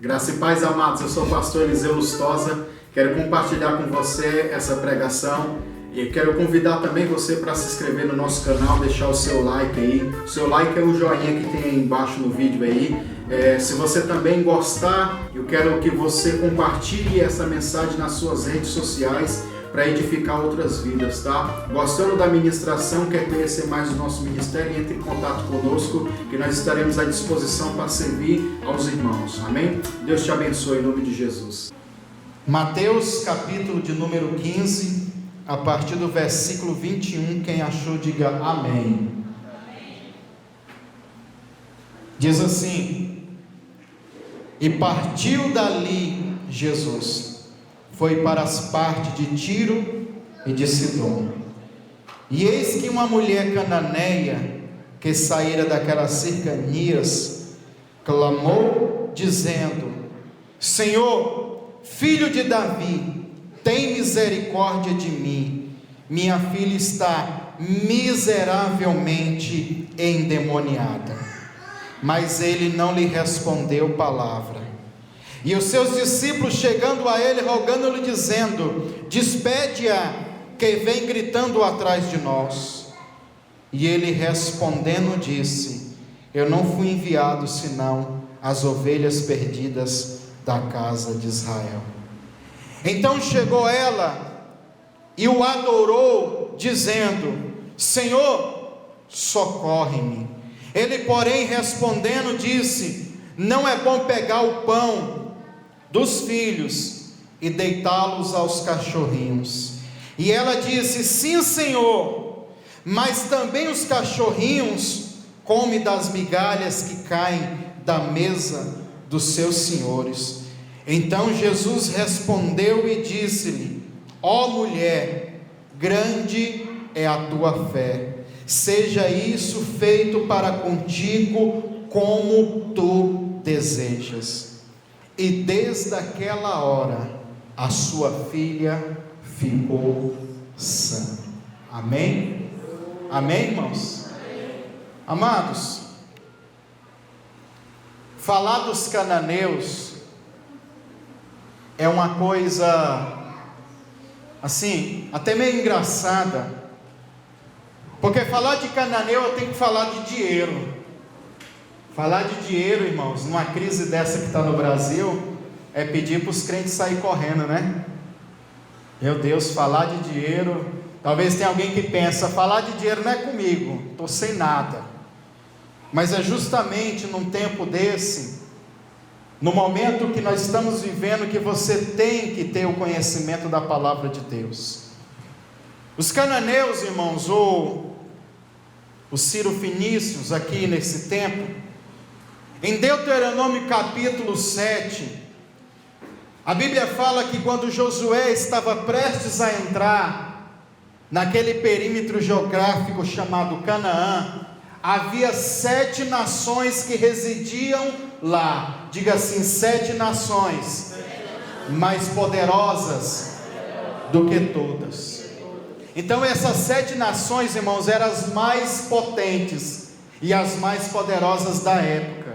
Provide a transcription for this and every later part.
Graça e paz, amados. Eu sou o pastor Eliseu Lustosa. Quero compartilhar com você essa pregação e quero convidar também você para se inscrever no nosso canal, deixar o seu like aí. O seu like é o joinha que tem aí embaixo no vídeo aí. Se você também gostar, eu quero que você compartilhe essa mensagem nas suas redes sociais para edificar outras vidas, tá? Gostando da ministração, quer conhecer mais o nosso ministério, entre em contato conosco, que nós estaremos à disposição para servir aos irmãos, amém? Deus te abençoe em nome de Jesus. Mateus capítulo de número 15, a partir do versículo 21, quem achou diga amém. Diz assim: e partiu dali Jesus, foi para as partes de Tiro e de Sidom. E eis que uma mulher cananeia, que saíra daquelas cercanias, clamou, dizendo: Senhor, filho de Davi, tem misericórdia de mim, minha filha está miseravelmente endemoniada. Mas ele não lhe respondeu palavra. E os seus discípulos, chegando a ele, rogando-lhe, dizendo: despede-a, que vem gritando atrás de nós. E ele respondendo disse: eu não fui enviado senão as ovelhas perdidas da casa de Israel. Então chegou ela e o adorou, dizendo: Senhor, socorre-me. Ele, porém, respondendo, disse: não é bom pegar o pão dos filhos e deitá-los aos cachorrinhos. E ela disse: sim, Senhor, mas também os cachorrinhos comem das migalhas que caem da mesa dos seus senhores. Então Jesus respondeu e disse-lhe: ó mulher, grande é a tua fé, seja isso feito para contigo como tu desejas. E desde aquela hora a sua filha ficou sã. Amém? Amém, irmãos? Amados, falar dos cananeus é uma coisa assim, até meio engraçada, porque falar de cananeu eu tenho que falar de dinheiro. Falar de dinheiro, irmãos, numa crise dessa que está no Brasil, é pedir para os crentes sair correndo, né? Meu Deus, falar de dinheiro, talvez tenha alguém que pensa: falar de dinheiro não é comigo, estou sem nada. Mas é justamente num tempo desse, no momento que nós estamos vivendo, que você tem que ter o conhecimento da palavra de Deus. Os cananeus, irmãos, ou os Ciro-fenícios aqui nesse tempo, em Deuteronômio capítulo 7, a Bíblia fala que quando Josué estava prestes a entrar naquele perímetro geográfico chamado Canaã, havia 7 nações que residiam lá. Diga assim: 7 nações mais poderosas do que todas. Então essas 7 nações, irmãos, eram as mais potentes e as mais poderosas da época.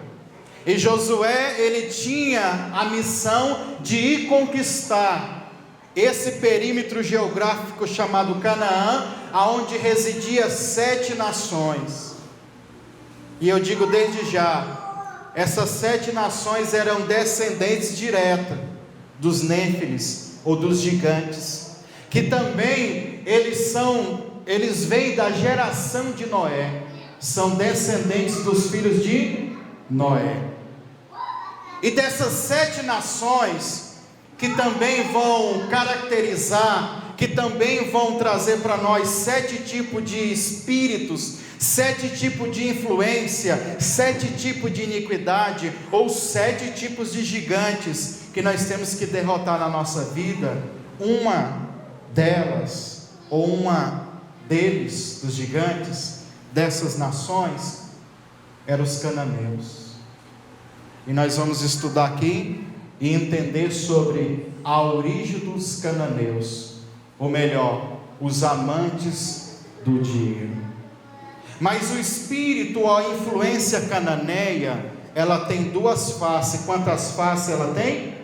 E Josué, ele tinha a missão de ir conquistar esse perímetro geográfico chamado Canaã, aonde residia 7 nações. E eu digo desde já, essas 7 nações eram descendentes diretos dos Néfilis, ou dos gigantes, que também eles vêm da geração de Noé, são descendentes dos filhos de Noé. E dessas 7 nações, que também vão caracterizar, que também vão trazer para nós 7 tipos de espíritos, 7 tipos de influência, 7 tipos de iniquidade, ou 7 tipos de gigantes, que nós temos que derrotar na nossa vida. Uma delas, ou uma deles, dos gigantes, dessas nações, eram os cananeus. E nós vamos estudar aqui e entender sobre a origem dos cananeus, ou melhor, os amantes do dinheiro. Mas o espírito, a influência cananeia, ela tem duas faces. Quantas faces ela tem?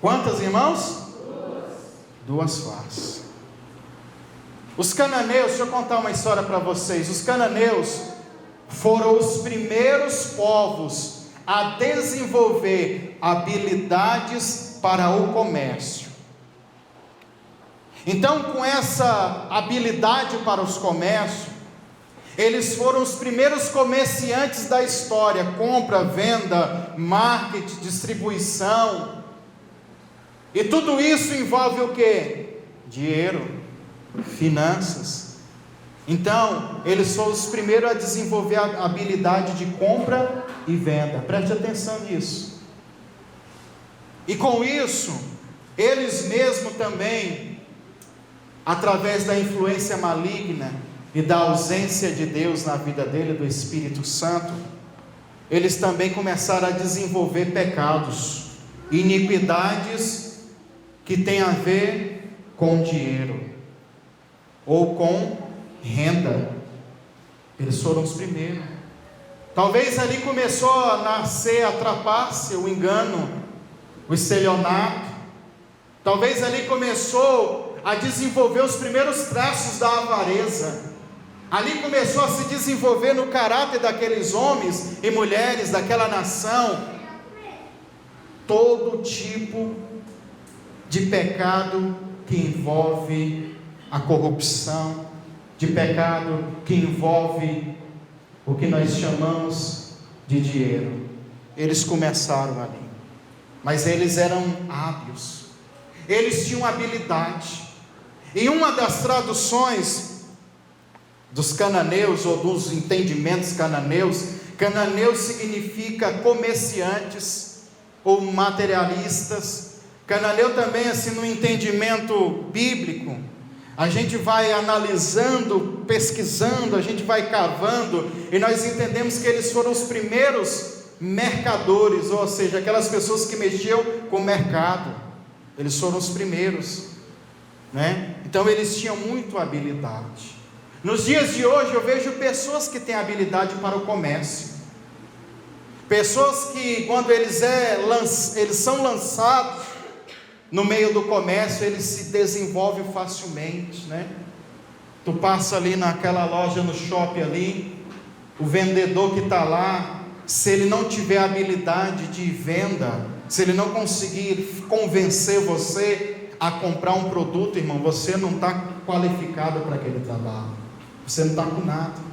Quantas, irmãos? Duas faces. Os cananeus, deixa eu contar uma história para vocês. Os cananeus foram os primeiros povos a desenvolver habilidades para o comércio. Então, com essa habilidade para os comércios, eles foram os primeiros comerciantes da história: compra, venda, marketing, distribuição. E tudo isso envolve o quê? Dinheiro, finanças. Então, eles foram os primeiros a desenvolver a habilidade de compra e venda. Preste atenção nisso. E com isso, eles mesmos também, através da influência maligna e da ausência de Deus na vida dele, do Espírito Santo, eles também começaram a desenvolver pecados, iniquidades que têm a ver com dinheiro ou com renda. Eles foram os primeiros. Talvez ali começou a nascer a trapaça, o engano, o estelionato. Talvez ali começou a desenvolver os primeiros traços da avareza. Ali começou a se desenvolver no caráter daqueles homens e mulheres daquela nação todo tipo de pecado que envolve a corrupção, de pecado que envolve o que nós chamamos de dinheiro. Eles começaram ali, mas eles eram hábeis, eles tinham habilidade. Em uma das traduções dos cananeus, ou dos entendimentos cananeus, cananeu significa comerciantes ou materialistas. Cananeu também, assim, no entendimento bíblico, a gente vai analisando, pesquisando, a gente vai cavando, e nós entendemos que eles foram os primeiros mercadores, ou seja, aquelas pessoas que mexiam com o mercado. Eles foram os primeiros, né? Então eles tinham muita habilidade. Nos dias de hoje eu vejo pessoas que têm habilidade para o comércio, pessoas que quando eles são lançados no meio do comércio, eles se desenvolvem facilmente, né? Tu passa ali naquela loja, no shopping ali, o vendedor que está lá, se ele não tiver habilidade de venda, se ele não conseguir convencer você a comprar um produto, irmão, você não está qualificado para aquele trabalho, você não está com nada.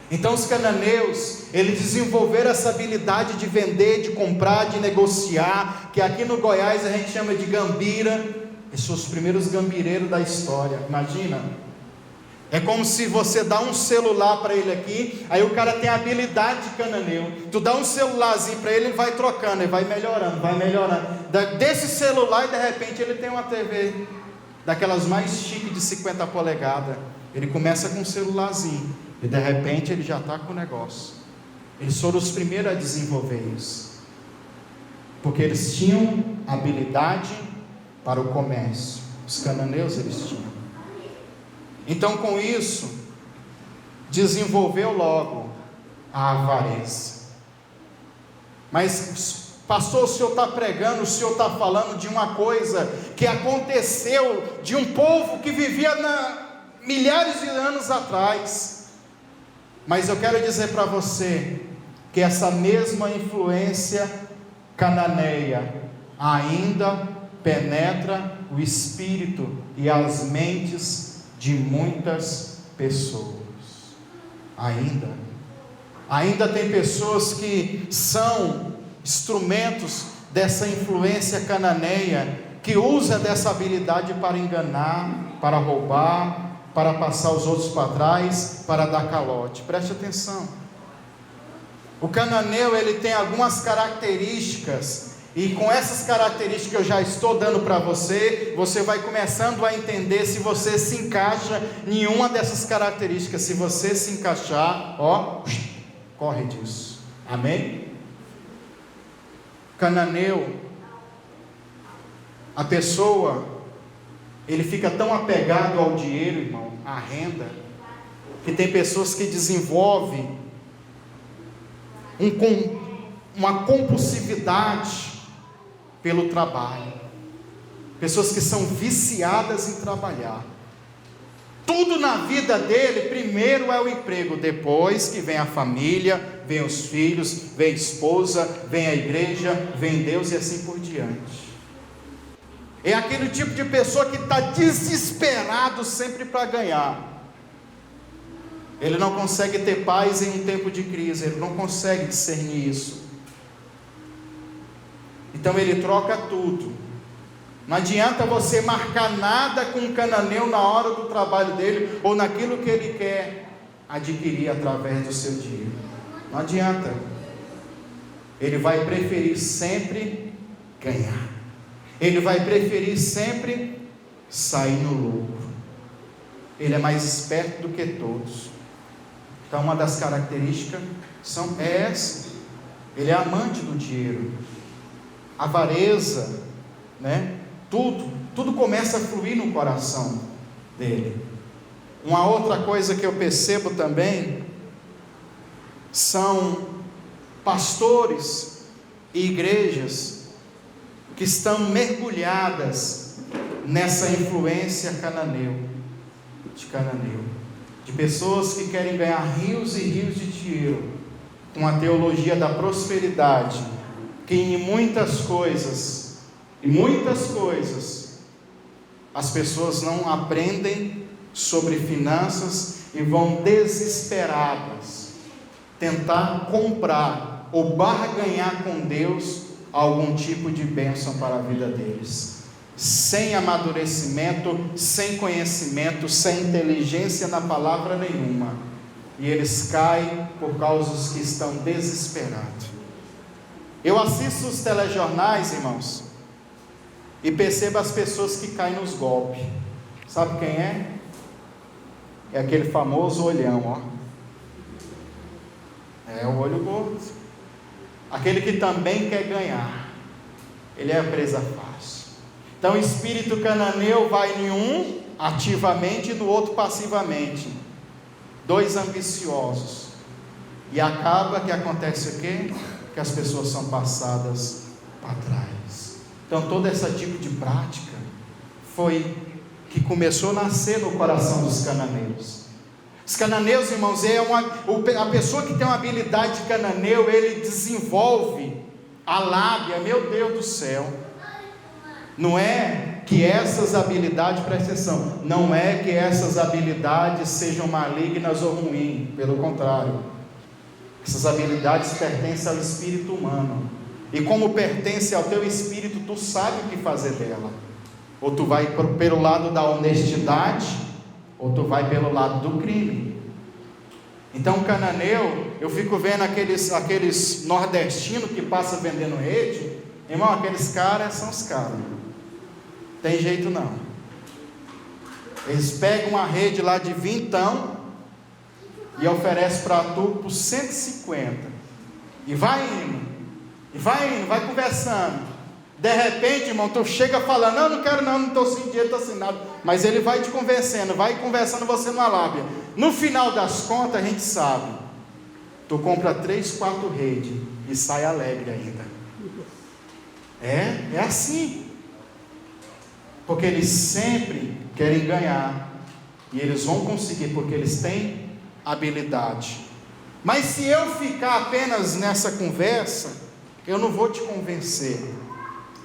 Então os cananeus, eles desenvolveram essa habilidade de vender, de comprar, de negociar, que aqui no Goiás a gente chama de gambira. Esses são os primeiros gambireiros da história. Imagina, é como se você dá um celular para ele aqui, aí o cara tem a habilidade de cananeu, tu dá um celularzinho para ele, ele vai trocando, ele vai melhorando, desse celular, e de repente ele tem uma TV, daquelas mais chiques de 50 polegadas, ele começa com um celularzinho, e de repente ele já está com o negócio. Eles foram os primeiros a desenvolver isso, porque eles tinham habilidade para o comércio. Os cananeus eles tinham. Então com isso, desenvolveu logo a avareza. Mas pastor, o senhor está pregando, o senhor está falando de uma coisa que aconteceu de um povo que vivia milhares de anos atrás. Mas eu quero dizer para você que essa mesma influência cananeia ainda penetra o espírito e as mentes de muitas pessoas. Ainda tem pessoas que são instrumentos dessa influência cananeia, que usa dessa habilidade para enganar, para roubar, para passar os outros para trás, para dar calote. Preste atenção. O cananeu, ele tem algumas características, e com essas características que eu já estou dando para você, você vai começando a entender se você se encaixa em uma dessas características. Se você se encaixar, corre disso. Amém? Cananeu, a pessoa, ele fica tão apegado ao dinheiro, irmão, à renda, que tem pessoas que desenvolvem uma compulsividade pelo trabalho. Pessoas que são viciadas em trabalhar. Tudo na vida dele, primeiro é o emprego, depois que vem a família, vem os filhos, vem a esposa, vem a igreja, vem Deus e assim por diante. É aquele tipo de pessoa que está desesperado sempre para ganhar. Ele não consegue ter paz em um tempo de crise, ele não consegue discernir isso. Então ele troca tudo. Não adianta você marcar nada com um cananeu na hora do trabalho dele, ou naquilo que ele quer adquirir através do seu dinheiro. Não adianta. Ele vai preferir sempre ganhar. Ele vai preferir sempre sair no lucro. Ele é mais esperto do que todos. Então uma das características é essa. Ele é amante do dinheiro. Avareza, né? Tudo começa a fluir no coração dele. Uma outra coisa que eu percebo também são pastores e igrejas que estão mergulhadas nessa influência de pessoas que querem ganhar rios e rios de dinheiro com a teologia da prosperidade, que em muitas coisas as pessoas não aprendem sobre finanças e vão desesperadas tentar comprar ou barganhar com Deus algum tipo de bênção para a vida deles, sem amadurecimento, sem conhecimento, sem inteligência na palavra nenhuma, e eles caem por causa dos que estão desesperados. Eu assisto os telejornais, irmãos, e percebo as pessoas que caem nos golpes. Sabe quem é? É aquele famoso olhão, ó. É o olho gordo. Aquele que também quer ganhar. Ele é a presa fácil. Então o espírito cananeu vai em um ativamente e no outro passivamente. Dois ambiciosos. E acaba que acontece o quê? Que as pessoas são passadas para trás. Então todo esse tipo de prática foi que começou a nascer no coração dos cananeus. Os cananeus, irmãos, a pessoa que tem uma habilidade de cananeu, ele desenvolve a lábia, meu Deus do céu. Não é que essas habilidades, presta atenção, não é que essas habilidades sejam malignas ou ruins, pelo contrário. Essas habilidades pertencem ao espírito humano. E como pertence ao teu espírito, tu sabe o que fazer dela. Ou tu vai pelo lado da honestidade, ou tu vai pelo lado do crime. Então cananeu, eu fico vendo aqueles nordestinos que passam vendendo rede. Irmão, aqueles caras são os caras. Tem jeito não. Eles pegam uma rede lá de vintão e oferecem para tu por 150. E vai indo, vai conversando. De repente, irmão, tu chega falando, não quero não estou sem dinheiro, estou sem nada. Mas ele vai te convencendo, vai conversando você numa lábia. No final das contas, a gente sabe, tu compra 3, 4 redes e sai alegre ainda. É assim. Porque eles sempre querem ganhar. E eles vão conseguir, porque eles têm habilidade. Mas se eu ficar apenas nessa conversa, eu não vou te convencer.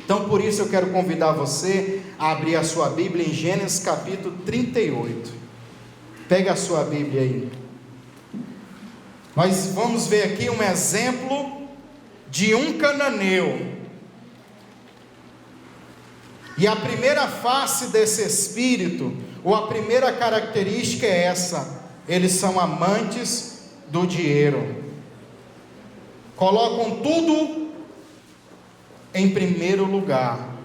Então por isso eu quero convidar você a abrir a sua Bíblia em Gênesis capítulo 38. Pega a sua Bíblia aí. Nós vamos ver aqui um exemplo de um cananeu. E a primeira face desse espírito, ou a primeira característica é essa: eles são amantes do dinheiro. Colocam tudo em primeiro lugar.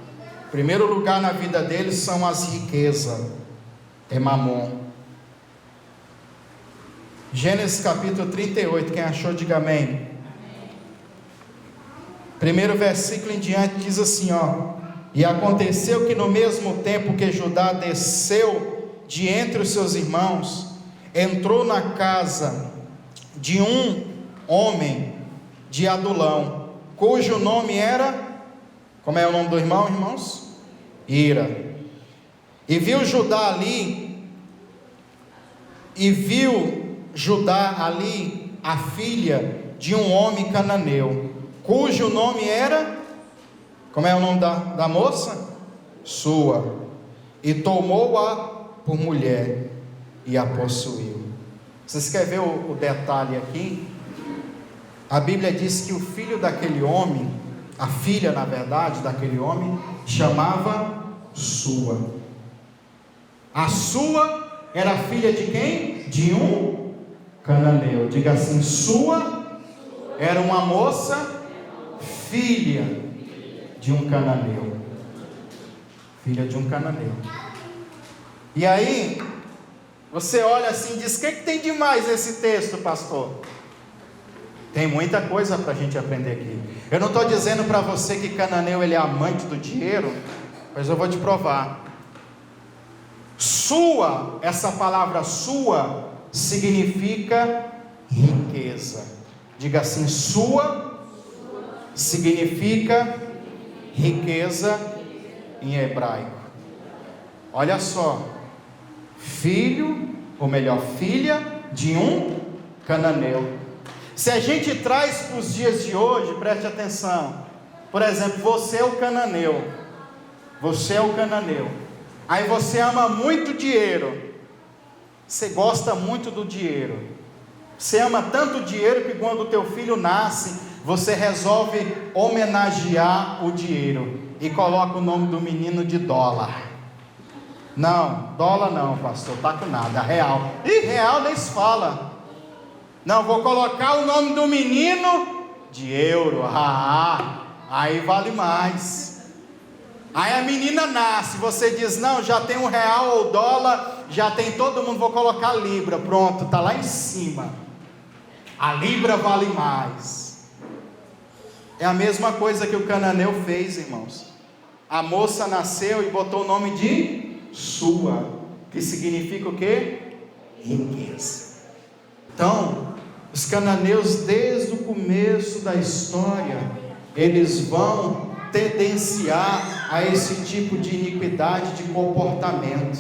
Primeiro lugar na vida deles são as riquezas, é mamon. Gênesis capítulo 38, quem achou diga amém. Primeiro versículo em diante diz assim, ó: e aconteceu que no mesmo tempo que Judá desceu de entre os seus irmãos, entrou na casa de um homem de Adulão, cujo nome era, como é o nome do irmão, irmãos? Ira. E viu Judá ali a filha de um homem cananeu, cujo nome era, como é o nome da moça? Sua. E tomou-a por mulher e a possuiu. Vocês querem ver o detalhe aqui? A Bíblia diz que o filho daquele homem, a filha na verdade daquele homem, chamava Sua. A Sua era filha de quem? De um cananeu. Diga assim: Sua era uma moça, filha de um cananeu. Filha de um cananeu. E aí, você olha assim e diz: o que tem de mais nesse texto, pastor? Tem muita coisa para a gente aprender aqui. Eu não estou dizendo para você que cananeu ele é amante do dinheiro, mas eu vou te provar. Sua, essa palavra sua, significa riqueza. Diga assim: sua significa riqueza em hebraico. Olha só, filho, ou melhor, filha de um cananeu. Se a gente traz para os dias de hoje, preste atenção. Por exemplo, você é o cananeu. Você é o cananeu. Aí você ama muito dinheiro. Você gosta muito do dinheiro. Você ama tanto o dinheiro que quando o teu filho nasce, você resolve homenagear o dinheiro e coloca o nome do menino de dólar. Não, dólar não, pastor, tá com nada, real. E real nem se fala. Não, vou colocar o nome do menino de euro. Aí vale mais. Aí a menina nasce, você diz: não, já tem um real ou dólar, já tem todo mundo, vou colocar libra. Pronto, está lá em cima. A libra vale mais. É a mesma coisa que o cananeu fez, irmãos. A moça nasceu e botou o nome de Sua, que significa o quê? Riqueza. Então, os cananeus, desde o começo da história, eles vão tendenciar a esse tipo de iniquidade de comportamento.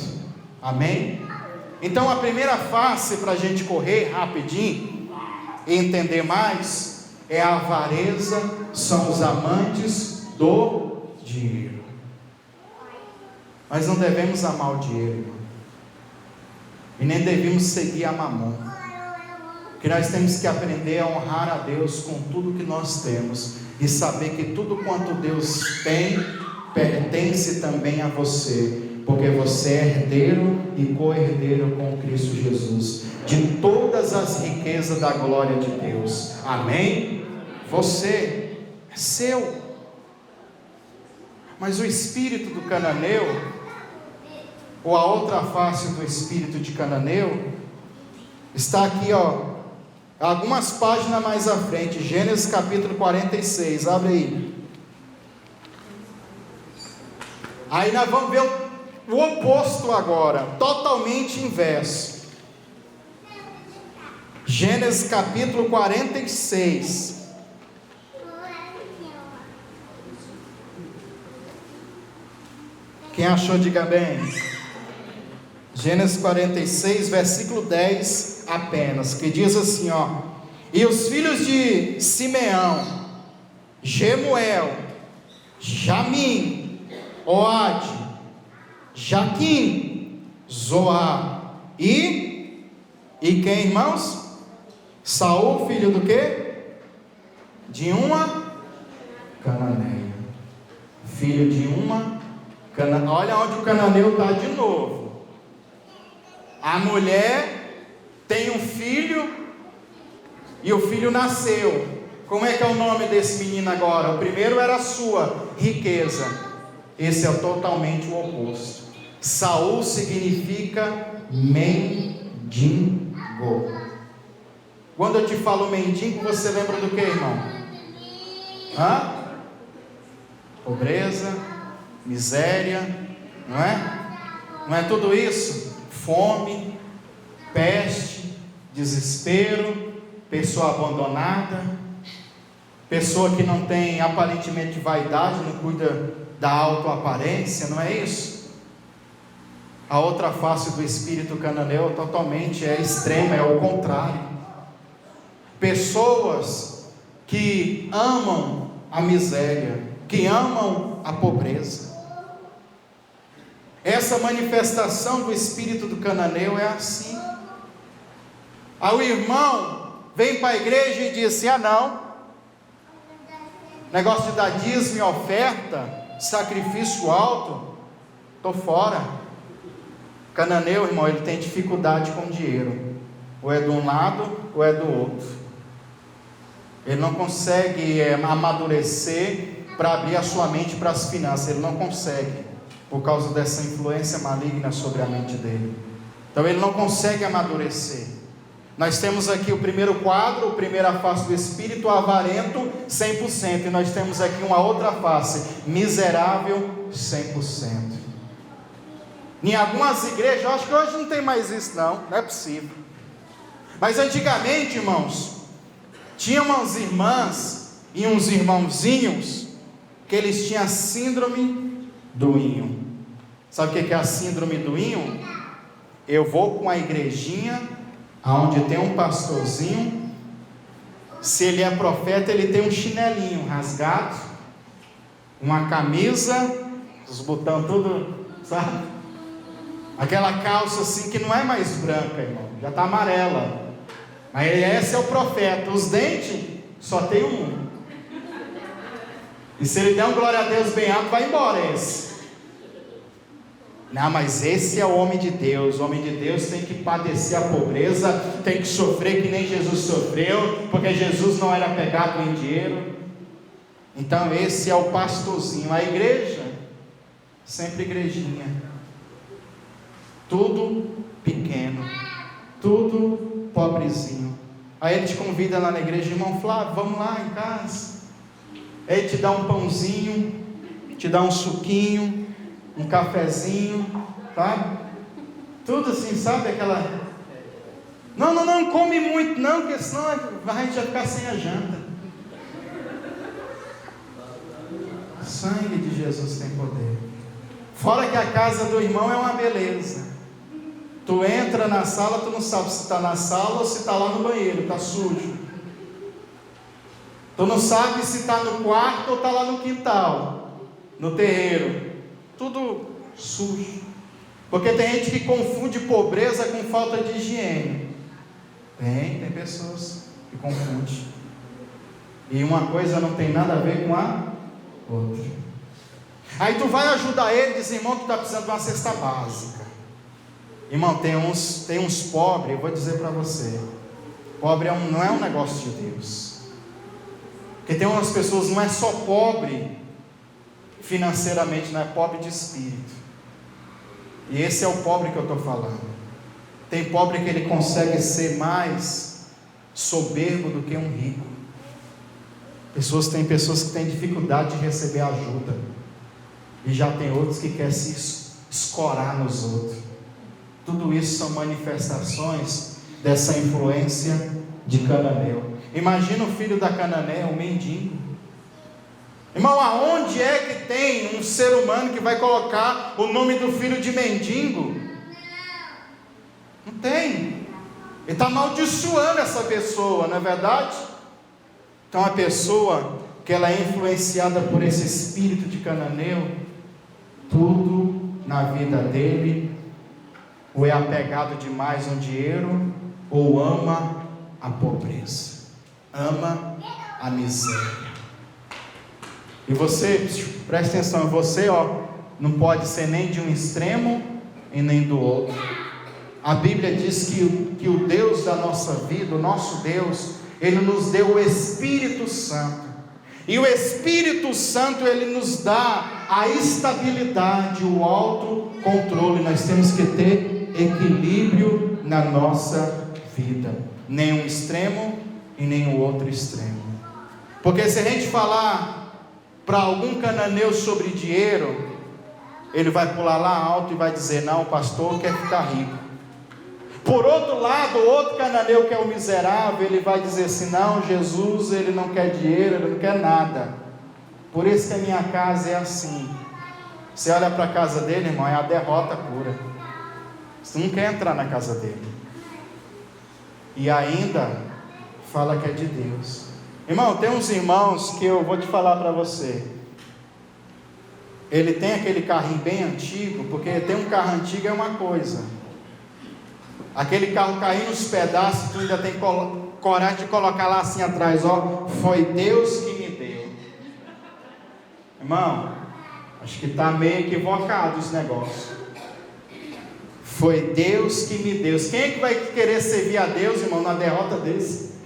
Amém? Então, a primeira face para a gente correr rapidinho e entender mais é a avareza, são os amantes do dinheiro. Mas não devemos amar o dinheiro, irmão, e nem devemos seguir a mamon. Que nós temos que aprender a honrar a Deus com tudo que nós temos e saber que tudo quanto Deus tem pertence também a você, porque você é herdeiro e co-herdeiro com Cristo Jesus de todas as riquezas da glória de Deus. Amém? Você é seu. Mas o espírito do cananeu, ou a outra face do espírito de cananeu, está aqui, algumas páginas mais à frente, Gênesis capítulo 46, abre aí. Aí nós vamos ver o oposto agora, totalmente inverso. Gênesis capítulo 46. Quem achou, diga bem. Gênesis 46, versículo 10 apenas, que diz assim, e os filhos de Simeão, Gemuel, Jamim, Oade, Jaquim, Zoar e quem, irmãos? Saul, filho do quê? De uma cananeia. Filho de uma cananeia. Olha onde o cananeu está de novo. A mulher tem um filho e o filho nasceu. Como é que é o nome desse menino agora? O primeiro era a sua riqueza. Esse é totalmente o oposto. Saul significa mendigo. Quando eu te falo mendigo, você lembra do que, irmão? Pobreza, miséria, não é? Não é tudo isso? Fome, peste, desespero, pessoa abandonada. pessoa que não tem aparentemente vaidade, não cuida da autoaparência, não é isso? A outra face do espírito cananeu totalmente é extrema, é o contrário. Pessoas que amam a miséria, que amam a pobreza. Essa manifestação do espírito do cananeu é assim. Aí o irmão vem para a igreja e diz assim: não, negócio de dar dízimo e oferta, sacrifício alto, estou fora. Cananeu, irmão, ele tem dificuldade com dinheiro, ou é de um lado ou é do outro. Ele não consegue amadurecer para abrir a sua mente para as finanças. Ele não consegue, por causa dessa influência maligna sobre a mente dele. Então ele não consegue amadurecer. Nós temos aqui o primeiro quadro, a primeira face do espírito, avarento 100%, e nós temos aqui uma outra face, miserável 100%. Em algumas igrejas, eu acho que hoje não tem mais isso não é possível. Mas antigamente, irmãos, tinha umas irmãs e uns irmãozinhos que eles tinham a síndrome do inho. Sabe o que é a síndrome do inho? Eu vou com a igrejinha onde tem um pastorzinho, se ele é profeta, ele tem um chinelinho rasgado, uma camisa, os botões tudo, sabe? Aquela calça assim que não é mais branca, irmão, já está amarela. Mas esse é o profeta. Os dentes só tem um. E se ele der um glória a Deus bem alto, vai embora esse. Não, mas esse é o homem de Deus. O homem de Deus tem que padecer a pobreza, tem que sofrer que nem Jesus sofreu, porque Jesus não era pegado em dinheiro. Então esse é o pastorzinho. A igreja, sempre igrejinha, tudo pequeno, tudo pobrezinho. Aí ele te convida lá na igreja: irmão Flávio, vamos lá em casa. Aí ele te dá um pãozinho, te dá um suquinho, um cafezinho, tá? Tudo assim, sabe? Aquela... Não come muito não, porque senão a gente vai ficar sem a janta. O sangue de Jesus tem poder. Fora que a casa do irmão é uma beleza. Tu entra na sala, tu não sabe se está na sala ou se está lá no banheiro, está sujo. Tu não sabe se está no quarto ou está lá no quintal, no terreiro. Tudo sujo. Porque tem gente que confunde pobreza com falta de higiene. Tem pessoas que confundem. E uma coisa não tem nada a ver com a outra. Aí tu vai ajudar ele e diz: irmão, tu está precisando de uma cesta básica. Irmão, tem uns pobres, eu vou dizer para você, pobre não é um negócio de Deus. Porque tem umas pessoas, não é só pobre financeiramente, não é pobre de espírito. E esse é o pobre que eu estou falando. Tem pobre que ele consegue ser mais soberbo do que um rico. Tem pessoas que têm dificuldade de receber ajuda, e já tem outros que querem se escorar nos outros. Tudo isso são manifestações dessa influência de cananeu. Imagina o filho da cananeia, um mendigo. Irmão, aonde é que tem um ser humano que vai colocar o nome do filho de mendigo? Não tem. Ele está amaldiçoando essa pessoa, não é verdade? Então a pessoa que ela é influenciada por esse espírito de cananeu, tudo na vida dele ou é apegado demais ao dinheiro, ou ama a pobreza, ama a miséria. E você, presta atenção, você não pode ser nem de um extremo e nem do outro. A Bíblia diz que o Deus da nossa vida, o nosso Deus, Ele nos deu o Espírito Santo. E o Espírito Santo, Ele nos dá a estabilidade, o autocontrole. Nós temos que ter equilíbrio na nossa vida, nem um extremo e nem o outro extremo. Porque se a gente falar para algum cananeu sobre dinheiro, ele vai pular lá alto e vai dizer: não, o pastor quer ficar rico. Por outro lado, o outro cananeu, que é o miserável, ele vai dizer assim: não, Jesus, ele não quer dinheiro, ele não quer nada, por isso que a minha casa é assim. Você olha para a casa dele, irmão, é a derrota pura. Você não quer entrar na casa dele, e ainda fala que é de Deus. Irmão, tem uns irmãos que eu vou te falar para você, ele tem aquele carrinho bem antigo, porque ter um carro antigo é uma coisa, aquele carro caindo nos pedaços, tu ainda tem coragem de colocar lá assim atrás, ó, foi Deus que me deu. Irmão, acho que está meio equivocado esse negócio. Foi Deus que me deu. Quem é que vai querer servir a Deus, irmão, na derrota desse?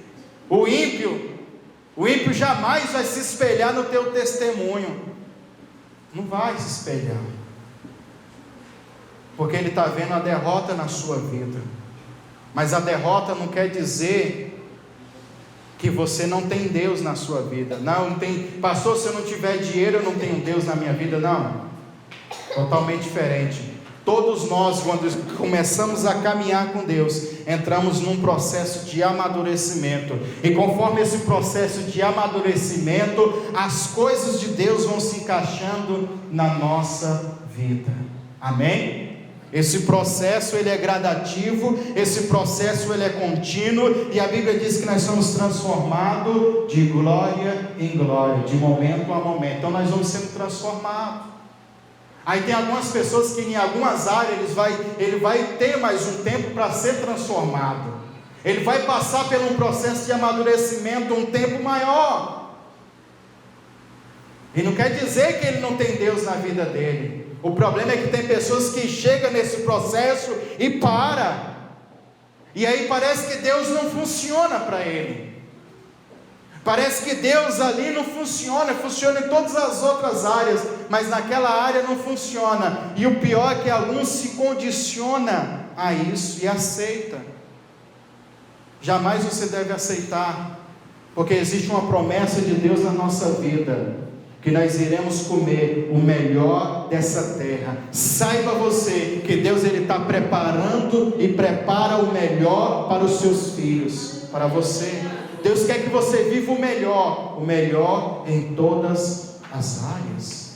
O ímpio jamais vai se espelhar no teu testemunho, não vai se espelhar, porque ele está vendo a derrota na sua vida. Mas a derrota não quer dizer que você não tem Deus na sua vida. Não tem, pastor, se eu não tiver dinheiro, eu não tenho Deus na minha vida. Não, totalmente diferente. Todos nós, quando começamos a caminhar com Deus, entramos num processo de amadurecimento, e conforme esse processo de amadurecimento, as coisas de Deus vão se encaixando na nossa vida. Amém? Esse processo ele é gradativo, esse processo ele é contínuo, e a Bíblia diz que nós somos transformados de glória em glória, de momento a momento. Então nós vamos sendo transformados. Aí tem algumas pessoas que em algumas áreas ele vai ter mais um tempo para ser transformado, ele vai passar por um processo de amadurecimento um tempo maior, e não quer dizer que ele não tem Deus na vida dele. O problema é que tem pessoas que chegam nesse processo e param, e aí parece que Deus não funciona para ele, parece que Deus ali não funciona, funciona em todas as outras áreas, mas naquela área não funciona. E o pior é que alguns se condicionam a isso e aceita. Jamais você deve aceitar, porque existe uma promessa de Deus na nossa vida, que nós iremos comer o melhor dessa terra. Saiba você que Deus ele está preparando e prepara o melhor para os seus filhos, para você. Deus quer que você viva o melhor em todas as áreas.